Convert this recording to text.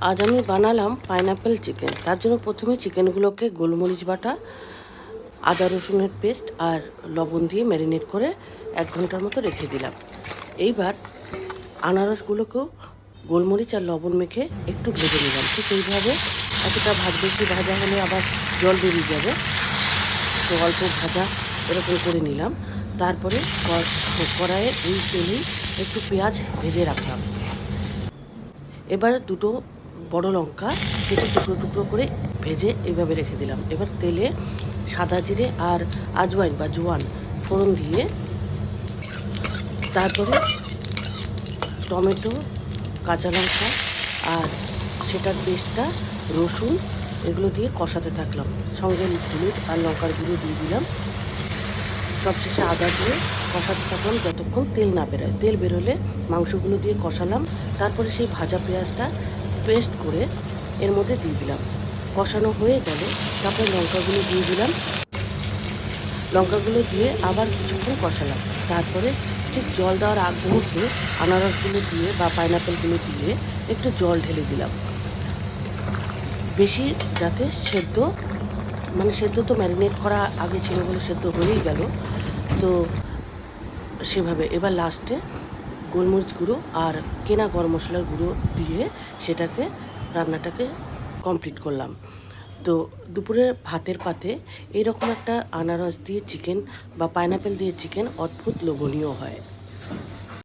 আজ আমি বানালাম পাইনাপেল চিকেন। তার জন্য প্রথমে চিকেনগুলোকে গোলমরিচ বাটা, আদা রসুনের পেস্ট আর লবণ দিয়ে ম্যারিনেট করে 1 ঘন্টার মতো রেখে দিলাম। এইবার আনারসগুলোকেও গোলমরিচ আর লবণ মেখে একটু ভেজে নিলাম। ঠিক এইভাবে এতটা বেশি ভাজা হলে আবার জল বেরিয়ে যাবে, তো অল্প ভাজা এরকম করে নিলাম। তারপরে কড়াইয়ে এই তেলেই একটু পেঁয়াজ ভেজে রাখলাম। এবার 2টো বড় লঙ্কা কেটে টুকরো টুকরো করে ভেজে এইভাবে রেখে দিলাম। এবার তেলে সাদা জিরে আর আজওয়াইন বা জোয়ান ফোড়ন দিয়ে তারপরে টমেটো, কাঁচা লঙ্কা আর সেটার পেস্টটা, রসুন এগুলো দিয়ে কষাতে থাকলাম। সঙ্গে হলুদ আর লঙ্কার গুঁড়ো দিয়ে দিলাম। সবশেষে আদা দিয়ে কষাতে থাকলাম যতক্ষণ তেল না বেরোয়। তেল বেরোলে মাংসগুলো দিয়ে কষালাম। তারপরে সেই ভাজা পেঁয়াজটা পেস্ট করে এর মধ্যে দিয়ে দিলাম। কষানো হয়ে গেলে তারপরে লঙ্কাগুলো দিয়ে দিলাম। লঙ্কাগুলো দিয়ে আবার কিছুক্ষণ কষালাম। তারপরে ঠিক জল দেওয়ার আগ মুহূর্তে আনারসগুলো দিয়ে বা পাইনাপেলগুলো দিয়ে একটু জল ঢেলে দিলাম, বেশি যাতে সেদ্ধ তো ম্যারিনেট করা আগে ছিল বলে সেদ্ধ হয়েই গেল। তো সেভাবে এবার লাস্টে গোলমরিচ গুঁড়ো আর কেনা গরম মশলার গুঁড়ো দিয়ে রান্নাটাকে কমপ্লিট করলাম। তো দুপুরের ভাতের পাতে এইরকম একটা আনারস দিয়ে চিকেন বা পাইনাপেল দিয়ে চিকেন অদ্ভুত লোভনীয় হয়।